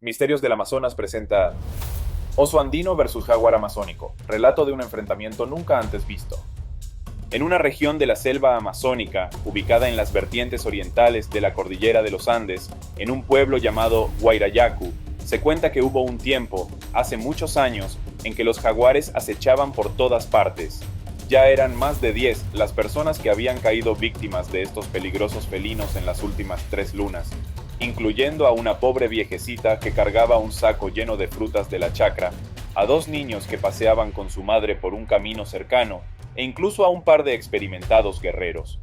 Misterios del Amazonas presenta Oso andino versus jaguar amazónico, relato de un enfrentamiento nunca antes visto. En una región de la selva amazónica, ubicada en las vertientes orientales de la cordillera de los Andes, en un pueblo llamado Huayrayacu, se cuenta que hubo un tiempo, hace muchos años, en que los jaguares acechaban por todas partes. Ya eran más de 10 las personas que habían caído víctimas de estos peligrosos felinos en las últimas 3 lunas, incluyendo a una pobre viejecita que cargaba un saco lleno de frutas de la chacra, a 2 niños que paseaban con su madre por un camino cercano, e incluso a un par de experimentados guerreros.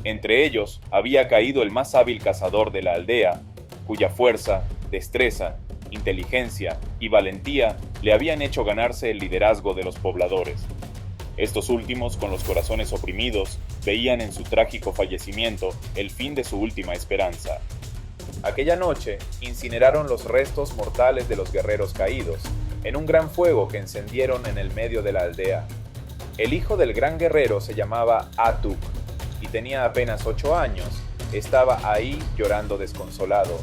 Entre ellos había caído el más hábil cazador de la aldea, cuya fuerza, destreza, inteligencia y valentía le habían hecho ganarse el liderazgo de los pobladores. Estos últimos, con los corazones oprimidos, veían en su trágico fallecimiento el fin de su última esperanza. Aquella noche incineraron los restos mortales de los guerreros caídos, en un gran fuego que encendieron en el medio de la aldea. El hijo del gran guerrero se llamaba Atuk y tenía apenas 8 años. Estaba ahí llorando desconsolado.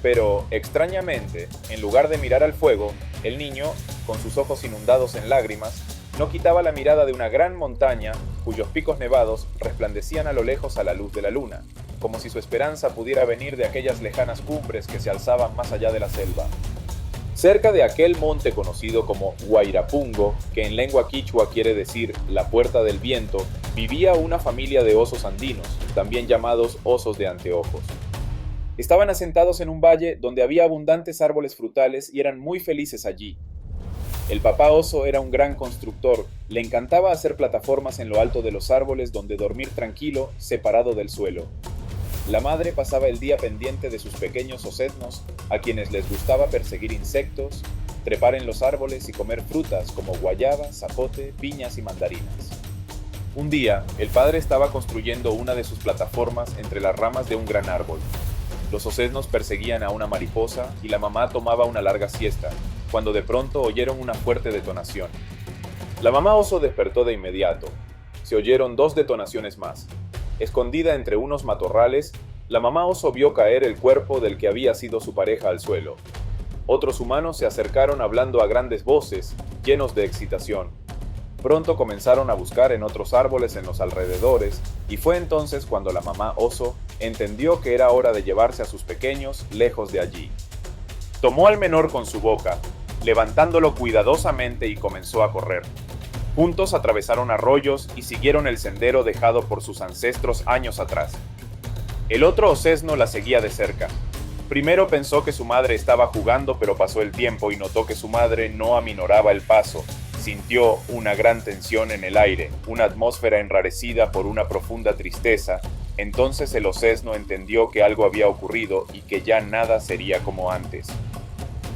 Pero, extrañamente, en lugar de mirar al fuego, el niño, con sus ojos inundados en lágrimas, no quitaba la mirada de una gran montaña cuyos picos nevados resplandecían a lo lejos a la luz de la luna, como si su esperanza pudiera venir de aquellas lejanas cumbres que se alzaban más allá de la selva. Cerca de aquel monte conocido como Huayrapungo, que en lengua quichua quiere decir la puerta del viento, vivía una familia de osos andinos, también llamados osos de anteojos. Estaban asentados en un valle donde había abundantes árboles frutales y eran muy felices allí. El papá oso era un gran constructor, le encantaba hacer plataformas en lo alto de los árboles donde dormir tranquilo, separado del suelo. La madre pasaba el día pendiente de sus pequeños osesnos, a quienes les gustaba perseguir insectos, trepar en los árboles y comer frutas como guayaba, zapote, piñas y mandarinas. Un día, el padre estaba construyendo una de sus plataformas entre las ramas de un gran árbol. Los osesnos perseguían a una mariposa y la mamá tomaba una larga siesta, cuando de pronto oyeron una fuerte detonación. La mamá oso despertó de inmediato. Se oyeron 2 detonaciones más. Escondida entre unos matorrales, la mamá oso vio caer el cuerpo del que había sido su pareja al suelo. Otros humanos se acercaron hablando a grandes voces, llenos de excitación. Pronto comenzaron a buscar en otros árboles en los alrededores, y fue entonces cuando la mamá oso entendió que era hora de llevarse a sus pequeños lejos de allí. Tomó al menor con su boca, levantándolo cuidadosamente y comenzó a correr. Juntos atravesaron arroyos y siguieron el sendero dejado por sus ancestros años atrás. El otro osesno la seguía de cerca. Primero pensó que su madre estaba jugando, pero pasó el tiempo y notó que su madre no aminoraba el paso. Sintió una gran tensión en el aire, una atmósfera enrarecida por una profunda tristeza. Entonces el osesno entendió que algo había ocurrido y que ya nada sería como antes.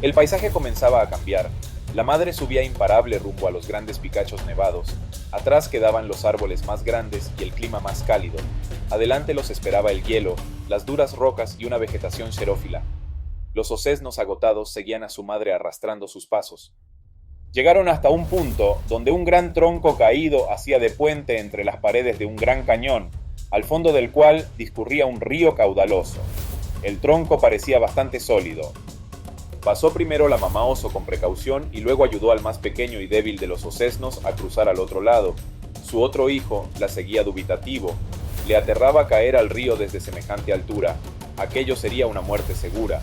El paisaje comenzaba a cambiar. La madre subía imparable rumbo a los grandes picachos nevados. Atrás quedaban los árboles más grandes y el clima más cálido. Adelante los esperaba el hielo, las duras rocas y una vegetación xerófila. Los osesnos agotados seguían a su madre arrastrando sus pasos. Llegaron hasta un punto donde un gran tronco caído hacía de puente entre las paredes de un gran cañón, al fondo del cual discurría un río caudaloso. El tronco parecía bastante sólido. Pasó primero la mamá oso con precaución y luego ayudó al más pequeño y débil de los osesnos a cruzar al otro lado. Su otro hijo la seguía dubitativo. Le aterraba caer al río desde semejante altura. Aquello sería una muerte segura.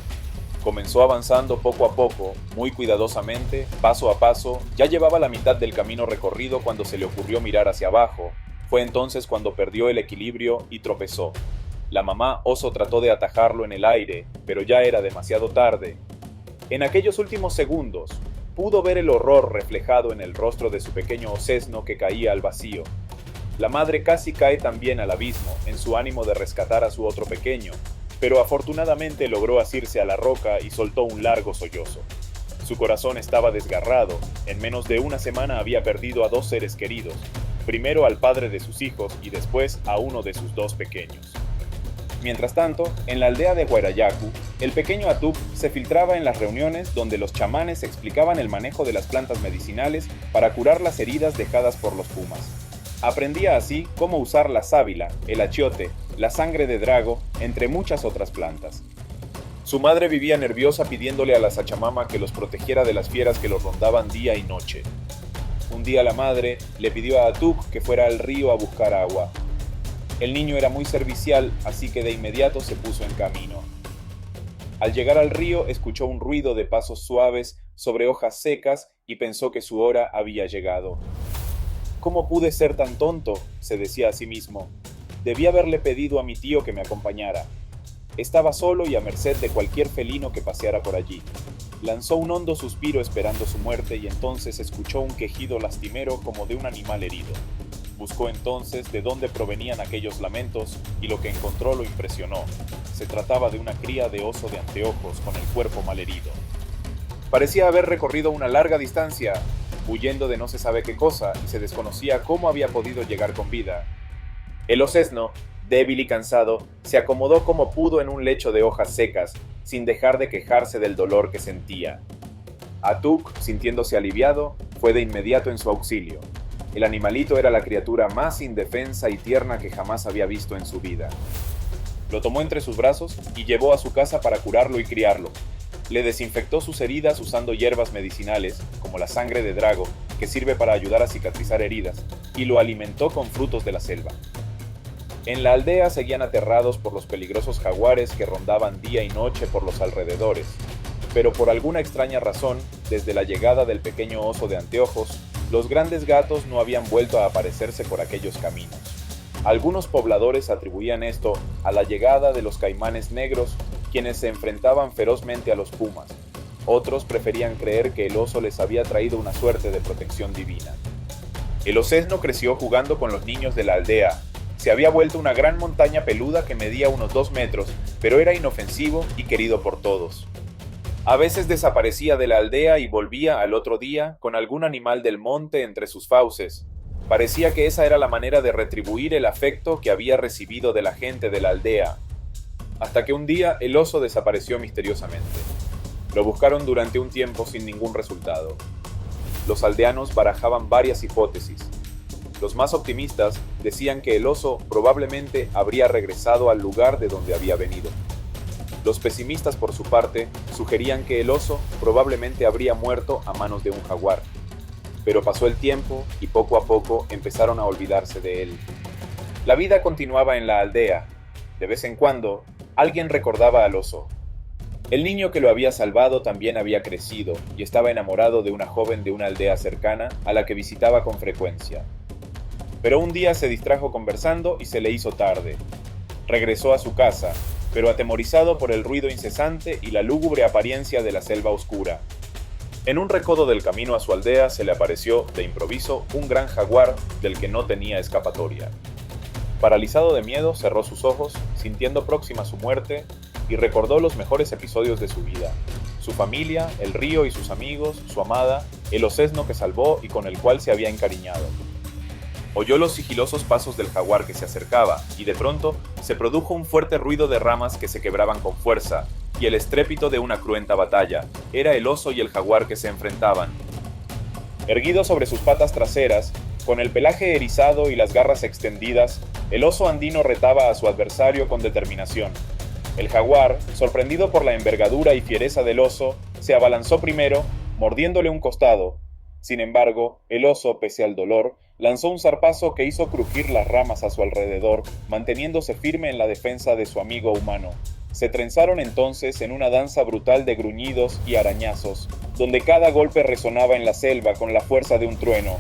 Comenzó avanzando poco a poco, muy cuidadosamente, paso a paso. Ya llevaba la mitad del camino recorrido cuando se le ocurrió mirar hacia abajo. Fue entonces cuando perdió el equilibrio y tropezó. La mamá oso trató de atajarlo en el aire, pero ya era demasiado tarde. En aquellos últimos segundos, pudo ver el horror reflejado en el rostro de su pequeño osesno que caía al vacío. La madre casi cae también al abismo en su ánimo de rescatar a su otro pequeño, pero afortunadamente logró asirse a la roca y soltó un largo sollozo. Su corazón estaba desgarrado. En menos de una semana había perdido a 2 seres queridos, primero al padre de sus hijos y después a uno de sus 2 pequeños. Mientras tanto, en la aldea de Huayrayacu, el pequeño Atuk se filtraba en las reuniones donde los chamanes explicaban el manejo de las plantas medicinales para curar las heridas dejadas por los pumas. Aprendía así cómo usar la sábila, el achiote, la sangre de drago, entre muchas otras plantas. Su madre vivía nerviosa pidiéndole a la Sachamama que los protegiera de las fieras que los rondaban día y noche. Un día la madre le pidió a Atuk que fuera al río a buscar agua. El niño era muy servicial, así que de inmediato se puso en camino. Al llegar al río escuchó un ruido de pasos suaves sobre hojas secas y pensó que su hora había llegado. ¿Cómo pude ser tan tonto?, se decía a sí mismo. Debí haberle pedido a mi tío que me acompañara. Estaba solo y a merced de cualquier felino que paseara por allí. Lanzó un hondo suspiro esperando su muerte y entonces escuchó un quejido lastimero como de un animal herido. Buscó entonces de dónde provenían aquellos lamentos y lo que encontró lo impresionó. Se trataba de una cría de oso de anteojos con el cuerpo malherido. Parecía haber recorrido una larga distancia, huyendo de no se sabe qué cosa, y se desconocía cómo había podido llegar con vida. El osesno, débil y cansado, se acomodó como pudo en un lecho de hojas secas, sin dejar de quejarse del dolor que sentía. Atuk, sintiéndose aliviado, fue de inmediato en su auxilio. El animalito era la criatura más indefensa y tierna que jamás había visto en su vida. Lo tomó entre sus brazos y llevó a su casa para curarlo y criarlo. Le desinfectó sus heridas usando hierbas medicinales, como la sangre de drago, que sirve para ayudar a cicatrizar heridas, y lo alimentó con frutos de la selva. En la aldea seguían aterrados por los peligrosos jaguares que rondaban día y noche por los alrededores, pero por alguna extraña razón, desde la llegada del pequeño oso de anteojos, los grandes gatos no habían vuelto a aparecerse por aquellos caminos. Algunos pobladores atribuían esto a la llegada de los caimanes negros, quienes se enfrentaban ferozmente a los pumas. Otros preferían creer que el oso les había traído una suerte de protección divina. El osesno creció jugando con los niños de la aldea. Se había vuelto una gran montaña peluda que medía unos 2 metros, pero era inofensivo y querido por todos. A veces desaparecía de la aldea y volvía al otro día con algún animal del monte entre sus fauces. Parecía que esa era la manera de retribuir el afecto que había recibido de la gente de la aldea. Hasta que un día el oso desapareció misteriosamente. Lo buscaron durante un tiempo sin ningún resultado. Los aldeanos barajaban varias hipótesis. Los más optimistas decían que el oso probablemente habría regresado al lugar de donde había venido. Los pesimistas, por su parte, sugerían que el oso probablemente habría muerto a manos de un jaguar. Pero pasó el tiempo y poco a poco empezaron a olvidarse de él. La vida continuaba en la aldea. De vez en cuando, alguien recordaba al oso. El niño que lo había salvado también había crecido y estaba enamorado de una joven de una aldea cercana a la que visitaba con frecuencia. Pero un día se distrajo conversando y se le hizo tarde. Regresó a su casa, pero atemorizado por el ruido incesante y la lúgubre apariencia de la selva oscura. En un recodo del camino a su aldea se le apareció, de improviso, un gran jaguar del que no tenía escapatoria. Paralizado de miedo, cerró sus ojos, sintiendo próxima su muerte, y recordó los mejores episodios de su vida: su familia, el río y sus amigos, su amada, el osesno que salvó y con el cual se había encariñado. Oyó los sigilosos pasos del jaguar que se acercaba, y de pronto se produjo un fuerte ruido de ramas que se quebraban con fuerza, y el estrépito de una cruenta batalla. Era el oso y el jaguar que se enfrentaban. Erguido sobre sus patas traseras, con el pelaje erizado y las garras extendidas, el oso andino retaba a su adversario con determinación. El jaguar, sorprendido por la envergadura y fiereza del oso, se abalanzó primero, mordiéndole un costado. Sin embargo, el oso, pese al dolor, lanzó un zarpazo que hizo crujir las ramas a su alrededor, manteniéndose firme en la defensa de su amigo humano. Se trenzaron entonces en una danza brutal de gruñidos y arañazos, donde cada golpe resonaba en la selva con la fuerza de un trueno.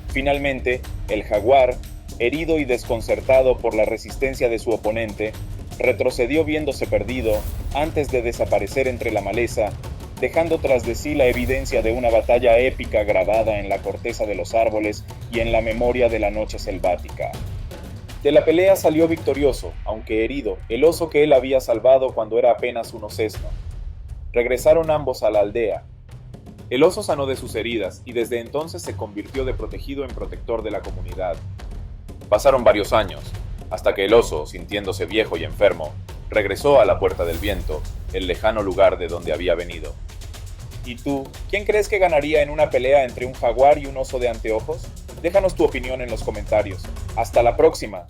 Finalmente, el jaguar, herido y desconcertado por la resistencia de su oponente, retrocedió viéndose perdido antes de desaparecer entre la maleza, dejando tras de sí la evidencia de una batalla épica grabada en la corteza de los árboles y en la memoria de la noche selvática. De la pelea salió victorioso, aunque herido, el oso que él había salvado cuando era apenas un osesno. Regresaron ambos a la aldea. El oso sanó de sus heridas y desde entonces se convirtió de protegido en protector de la comunidad. Pasaron varios años, hasta que el oso, sintiéndose viejo y enfermo, regresó a la Puerta del Viento, el lejano lugar de donde había venido. ¿Y tú, quién crees que ganaría en una pelea entre un jaguar y un oso de anteojos? Déjanos tu opinión en los comentarios. ¡Hasta la próxima!